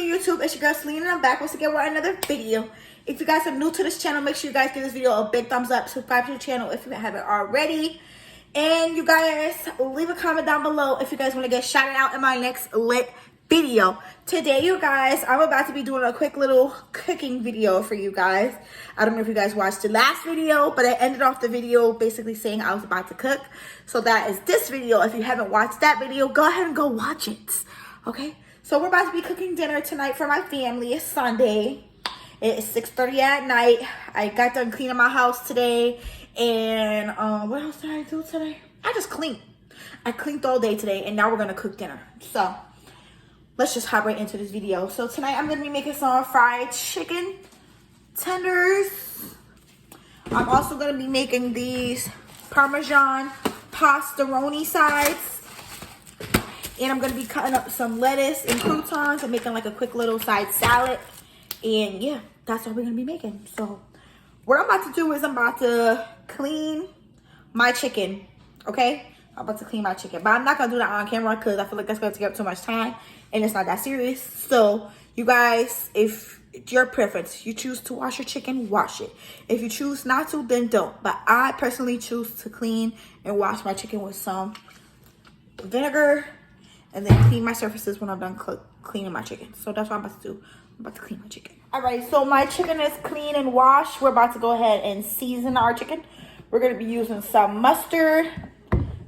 YouTube, it's your girl Selena, and I'm back once again with another video. If you guys are new to this channel, make sure you guys give this video a big thumbs up, subscribe to the channel if you haven't already, and you guys leave a comment down below if you guys want to get shouted out in my next lit video. Today, you guys, I'm about to be doing a quick little cooking video for you guys. I don't know if you guys watched the last video, but I ended off the video basically saying I was about to cook. So that is this video. If you haven't watched that video, go ahead and go watch it. Okay? So we're about to be cooking dinner tonight for my family. It's Sunday. It's 6:30 at night. I got done cleaning my house today. And what else did I do today? I just cleaned. I cleaned all day today, and now we're going to cook dinner. So let's just hop right into this video. So tonight I'm going to be making some fried chicken tenders. I'm also going to be making these Parmesan pasta Roni sides. And I'm going to be cutting up some lettuce and croutons and making like a quick little side salad. And yeah, that's what we're going to be making. So what I'm about to do is I'm about to clean my chicken. Okay? I'm about to clean my chicken. But I'm not going to do that on camera because I feel like that's going to take up too much time. And it's not that serious. So you guys, if it's your preference, you choose to wash your chicken, wash it. If you choose not to, then don't. But I personally choose to clean and wash my chicken with some vinegar. And then clean my surfaces when I'm done cleaning my chicken. So that's what I'm about to do. I'm about to clean my chicken. All right, so my chicken is clean and washed. We're about to go ahead and season our chicken. We're going to be using some mustard,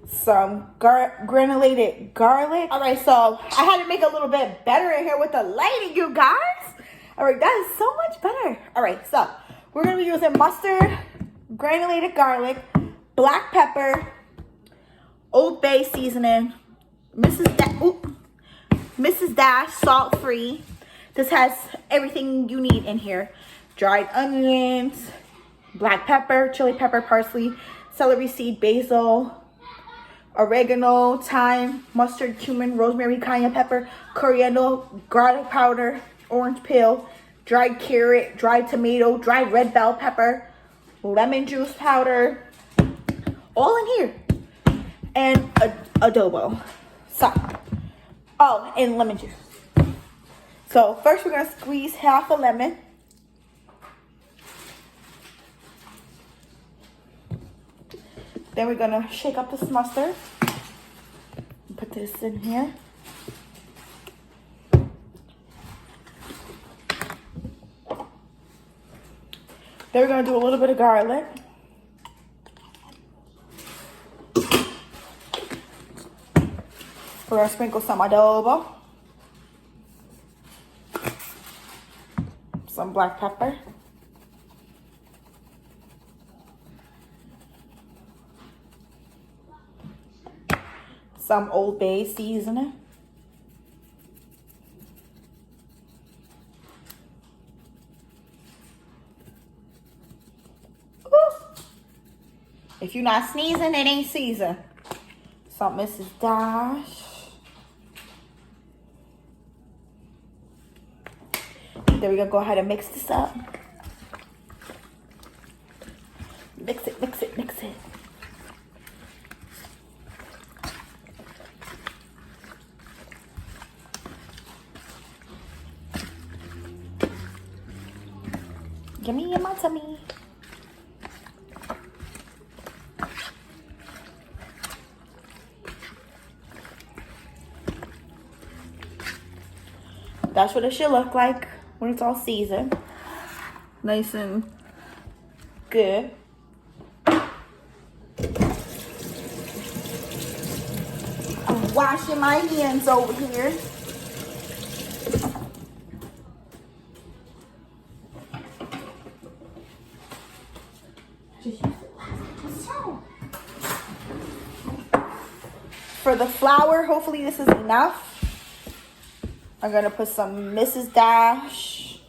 some granulated garlic. All right, so I had to make it a little bit better in here with the lighting, you guys. All right, that is so much better. All right, so we're going to be using mustard, granulated garlic, black pepper, Old Bay seasoning, Mrs. Dash salt free. This has everything you need in here. Dried onions, black pepper, chili pepper, parsley, celery seed, basil, oregano, thyme, mustard, cumin, rosemary, cayenne pepper, coriander, garlic powder, orange peel, dried carrot, dried tomato, dried red bell pepper, lemon juice powder, all in here. And adobo. So, oh, and lemon juice. So first we're going to squeeze half a lemon. Then we're going to shake up this mustard. Put this in here. Then we're going to do a little bit of garlic. We're going to sprinkle some adobo, some black pepper, some Old Bay seasoning, if you're not sneezing, it ain't season. Some Mrs. Dash. Then we're going to go ahead and mix this up. Mix it, mix it, mix it. Yummy in my tummy. That's what it should look like when it's all seasoned. Nice and good. I'm washing my hands over here. For the flour, hopefully this is enough. I'm going to put some Mrs. Dash.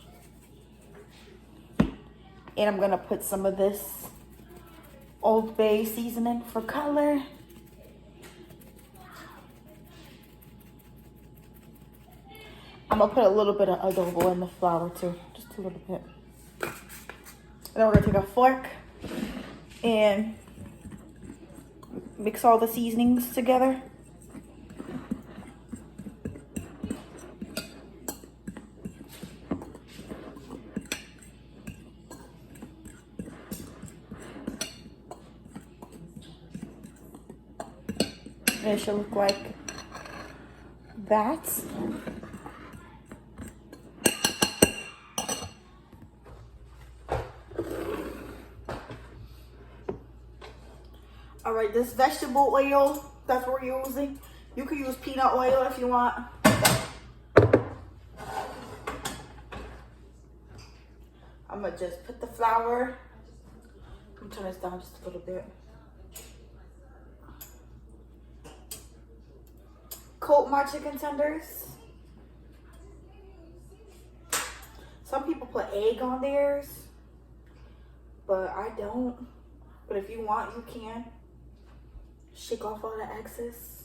And I'm going to put some of this Old Bay seasoning for color. I'm going to put a little bit of adobo in the flour too. Just a little bit. And then we're going to take a fork and mix all the seasonings together. It should look like that. All right, this vegetable oil, that's what we're using. You can use peanut oil if you want. I'm gonna just put the flour. I'm gonna turn this down just a little bit. Coat my chicken tenders. Some people put egg on theirs, but I don't. But if you want, you can. Shake off all the excess.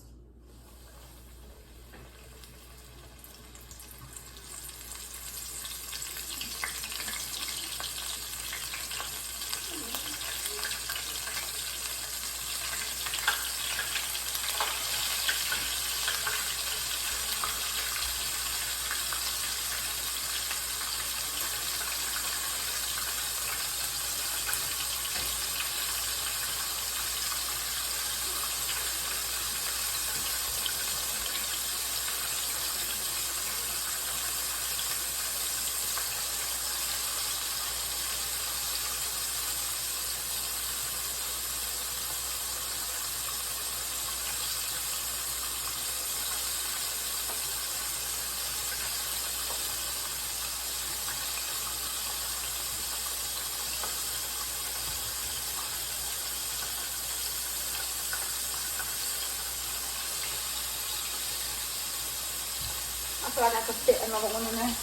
I feel like I could fit another one in there.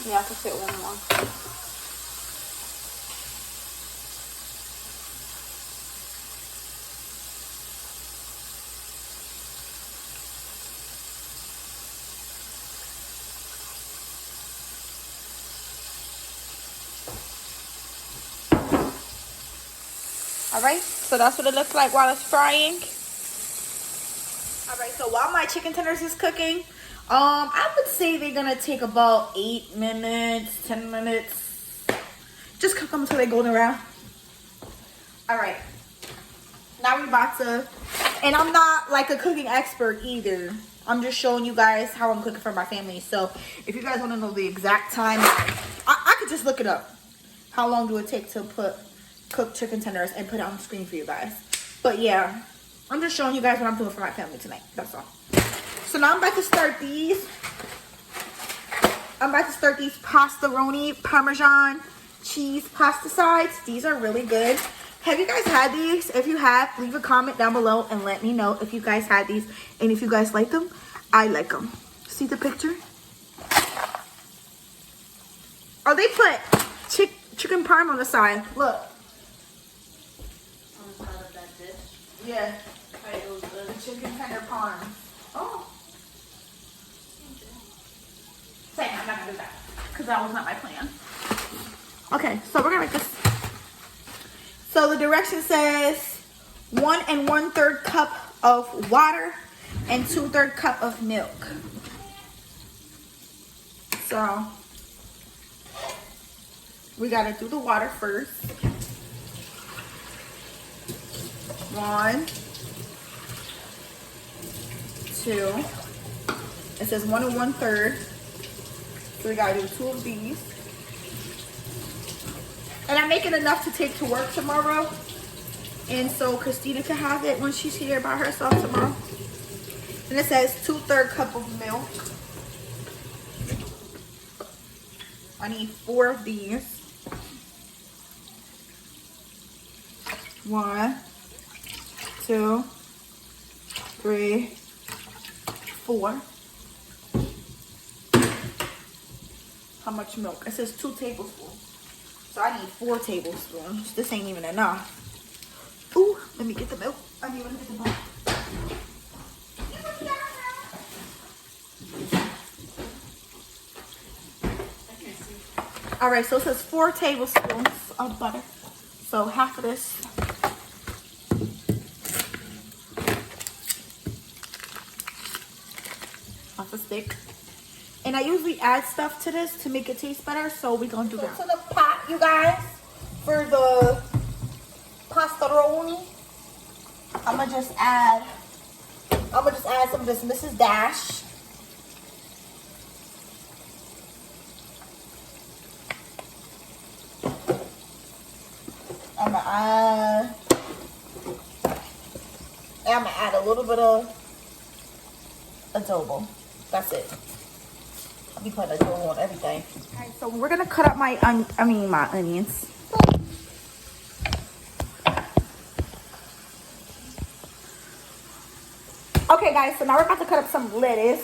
Yeah, I could fit one more. All right, so that's what it looks like while it's frying. All right, so while my chicken tenders is cooking, I would say they're gonna take about 8 minutes, 10 minutes. Just cook them until they golden brown. All right, now we're about to, and I'm not like a cooking expert either. I'm just showing you guys how I'm cooking for my family. So if you guys want to know the exact time, I could just look it up. How long do it take to cook chicken tenders and put it on the screen for you guys? But yeah, I'm just showing you guys what I'm doing for my family tonight. That's all. So now I'm about to start these. I'm about to start these pasta Roni Parmesan cheese pasta sides. These are really good. Have you guys had these? If you have, leave a comment down below and let me know if you guys had these and if you guys like them. I like them. See the picture? Oh, they put chicken parm on the side. Look. On the side of that dish? Yeah. The chicken tender parm. Oh. Same, I'm not gonna do that because that was not my plan. Okay, so we're gonna make this. So the direction says 1 1/3 cup of water and 2/3 cup of milk. So we gotta do the water first. 1, 2. It says 1 1/3. So we gotta do 2 of these. And I'm making enough to take to work tomorrow. And so Christina can have it when she's here by herself tomorrow. And it says 2/3 cup of milk. I need 4 of these. 1, 2, 3, 4. How much milk? It says 2 tablespoons. So I need 4 tablespoons. This ain't even enough. Ooh, let me get the milk. I need to get the milk. All right, so it says 4 tablespoons of butter. So half of this. Half a stick. And I usually add stuff to this to make it taste better, so we're gonna do that. To the pot, you guys, for the pasta Roni, I'm gonna just add some of this Mrs. Dash. I'm gonna add a little bit of adobo. That's it. I'll be putting adobo on everything. Alright, so we're gonna cut up my onions. Okay guys, so now we're about to cut up some lettuce.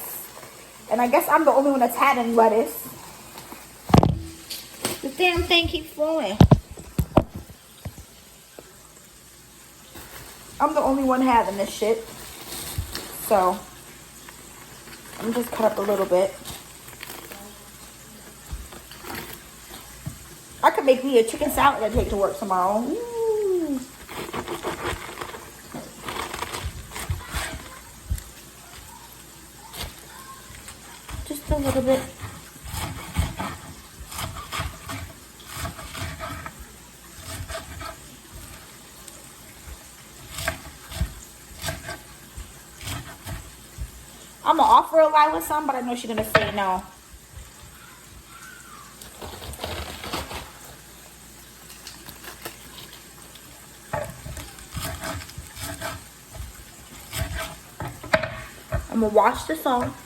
And I guess I'm the only one that's had any lettuce. This damn thing keeps flowing. I'm the only one having this shit. So, I'm just cut up a little bit. I could make me a chicken salad and take to work tomorrow. Ooh. Just a little bit. I'm gonna offer Lila some, but I know she's gonna say no. I'm gonna wash this off.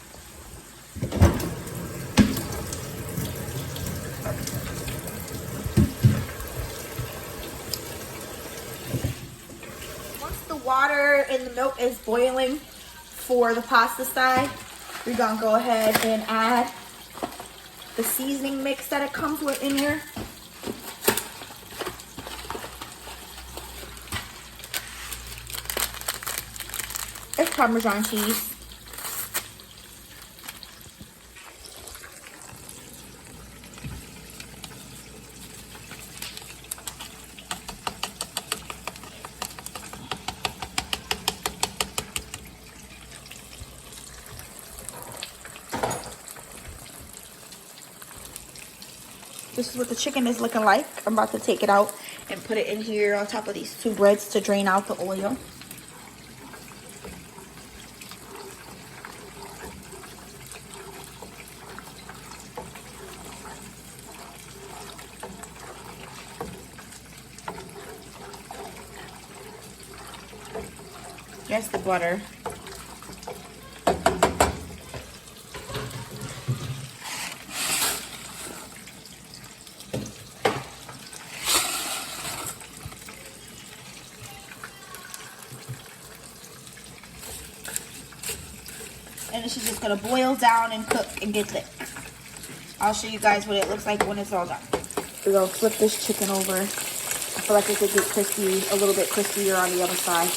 Once the water and the milk is boiling for the pasta side, we're gonna go ahead and add the seasoning mix that it comes with in here. It's Parmesan cheese. This is what the chicken is looking like. I'm about to take it out and put it in here on top of these two breads to drain out the oil. Yes, the butter. And this is just gonna boil down and cook and get thick. I'll show you guys what it looks like when it's all done. We're gonna flip this chicken over. I feel like it could get crispy, a little bit crispier on the other side.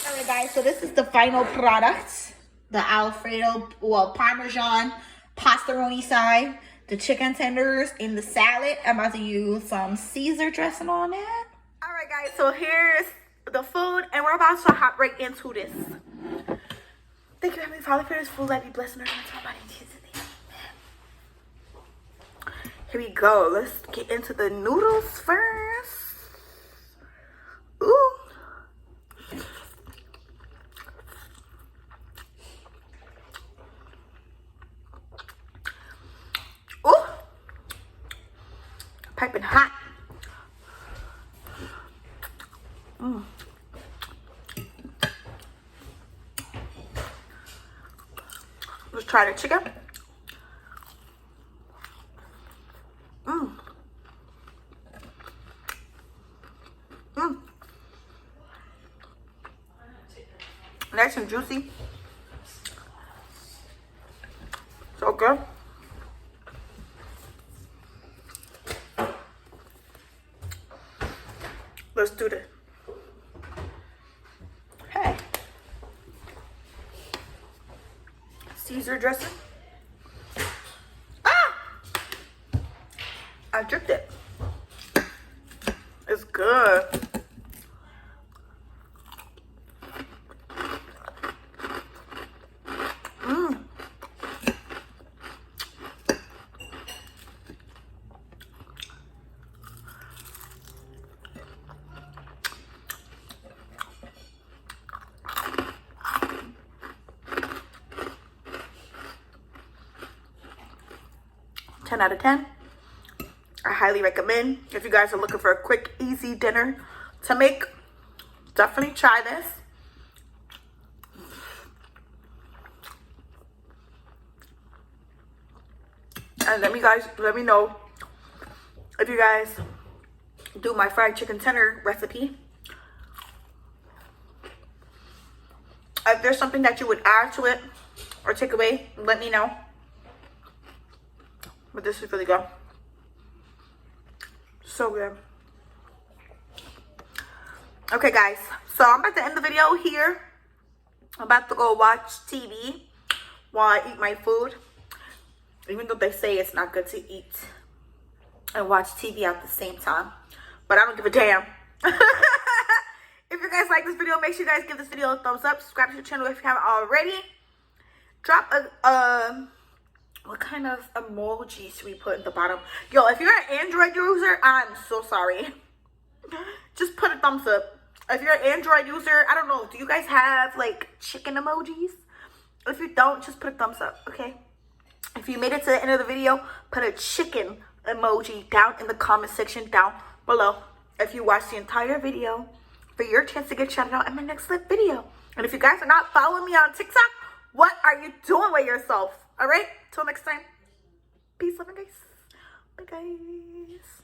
Alright guys, so this is the final product. The Alfredo, well, Parmesan pastaroni side, the chicken tenders, and the salad. I'm about to use some Caesar dressing on that. Alright guys, so here's the food, and we're about to hop right into this. Thank you, Heavenly Father, for this food. Let me bless and nourish my body in Jesus' name. Here we go. Let's get into the noodles first. Ooh. Ooh. Piping hot. Mm. Let's try the chicken. Mm. Mm. Nice and juicy. So good. Let's do this. Hey. Caesar dressing. Ah! I dripped it. 10 out of 10. I highly recommend. If you guys are looking for a quick, easy dinner to make, definitely try this. And let me know if you guys do my fried chicken tender recipe. If there's something that you would add to it or take away, let me know. But this is really good. So good. Okay, guys. So I'm about to end the video here. I'm about to go watch TV while I eat my food. Even though they say it's not good to eat and watch TV at the same time. But I don't give a damn. If you guys like this video, make sure you guys give this video a thumbs up. Subscribe to the channel if you haven't already. Drop a, what kind of emoji should we put at the bottom? Yo, if you're an Android user, I'm so sorry. Just put a thumbs up. If you're an Android user, I don't know, do you guys have like chicken emojis? If you don't, just put a thumbs up, okay? If you made it to the end of the video, put a chicken emoji down in the comment section down below. If you watched the entire video, for your chance to get shouted out in my next live video. And if you guys are not following me on TikTok, what are you doing with yourself? All right, till next time. Peace, love, and guys. Bye, guys.